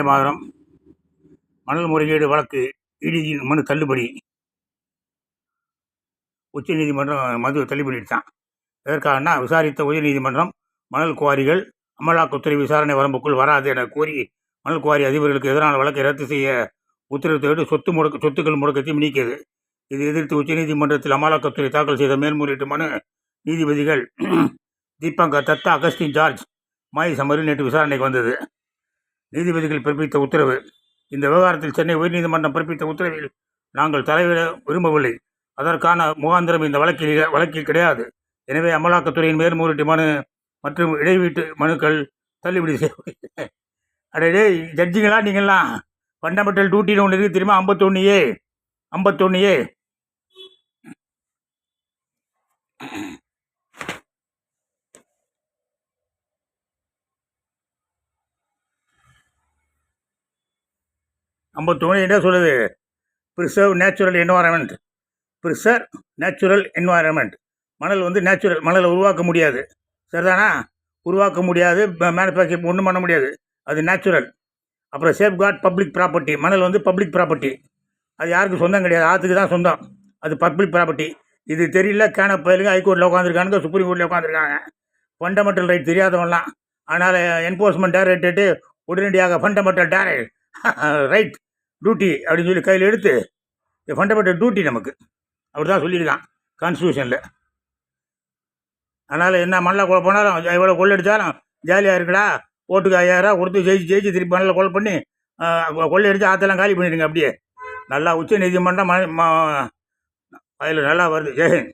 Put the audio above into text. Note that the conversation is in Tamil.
மாதம் மணல் முறைகேடு வழக்கு இடியின் மனு தள்ளுபடி. உச்சநீதிமன்றம் மனு தள்ளுபடித்தான். எதற்காகனா, விசாரித்த உயர்நீதிமன்றம் மணல் குவாரிகள் அமலாக்கத்துறை விசாரணை வரம்புக்குள் வராது என கூறி மணல் குவாரி அதிபர்களுக்கு எதிரான வழக்கை ரத்து செய்ய உத்தரவிட்டு சொத்துக்கள் முடக்கத்தையும் நீக்கியது. இதை எதிர்த்து உச்சநீதிமன்றத்தில் அமலாக்கத்துறை தாக்கல் செய்த மேல்முறையீட்டு மனு நீதிபதிகள் தீபங்கர் தத்தா, அகஸ்டின் ஜார்ஜ் மாயிஸ் அமர்வில் நேற்று விசாரணைக்கு வந்தது. நீதிபதிகள் பிறப்பித்த உத்தரவு. இந்த விவகாரத்தில் சென்னை உயர்நீதிமன்றம் பிறப்பித்த உத்தரவில் நாங்கள் தலையிட விரும்பவில்லை. அதற்கான முகாந்திரம் இந்த வழக்கில் கிடையாது. எனவே அமலாக்கத்துறையின் மேல்முறையீட்டு மனு மற்றும் இடைவீட்டு மனுக்கள் தள்ளுபடி செய்ய. அடையே ஜட்ஜிங்களா நீங்கள்லாம்? ஃபண்டமெண்டல் டியூட்டின்னு ஒன்று இருக்குது தெரியுமா? 51A 51A. என்ன சொல்லுது? Preserve natural environment. மணல் வந்து நேச்சுரல், மணலை உருவாக்க முடியாது, சரிதானா? உருவாக்க முடியாது, மேனுஃபேக்சர் ஒன்றும் பண்ண முடியாது, அது நேச்சுரல். அப்புறம் சேஃப்கார்ட் பப்ளிக் ப்ராப்பர்ட்டி. மணல் வந்து பப்ளிக் ப்ராப்பர்ட்டி, அது யாருக்கும் சொந்தம் கிடையாது, ஆற்றுக்கு தான் சொந்தம், அது பப்ளிக் ப்ராப்பர்ட்டி. இது தெரியல கேன பயிலுங்க ஹைகோர்ட்டில் உட்காந்துருக்கானுங்க, சுப்ரீம் கோர்ட்டில் உட்காந்துருக்காங்க. ஃபண்டமெண்டல் ரைட் தெரியாதவங்களாம். அதனால் என்ஃபோர்ஸ்மெண்ட் டைரக்டரேட்டு உடனடியாக ஃபண்டமெண்டல் ரைட் டியூட்டி அப்படின்னு சொல்லி கையில் எடுத்து, ஃபண்டமெண்டல் டியூட்டி நமக்கு அப்படி தான் சொல்லியிருக்கான் கான்ஸ்டியூஷனில். அதனால் என்ன மணலை போனாலும் எவ்வளோ கொள்ளடிச்சாலும் ஜாலியாக இருக்குடா, ஓட்டுக்கு 5000 கொடுத்து ஜெயிச்சு திருப்பி மணலை கொலை பண்ணி கொள்ளையடிச்சு ஆற்றெல்லாம் காலி பண்ணிடுங்க. அப்படியே நல்லா உச்ச நீதிமன்றம் அதில் நல்லா வருது. ஜெயஹிந்த்.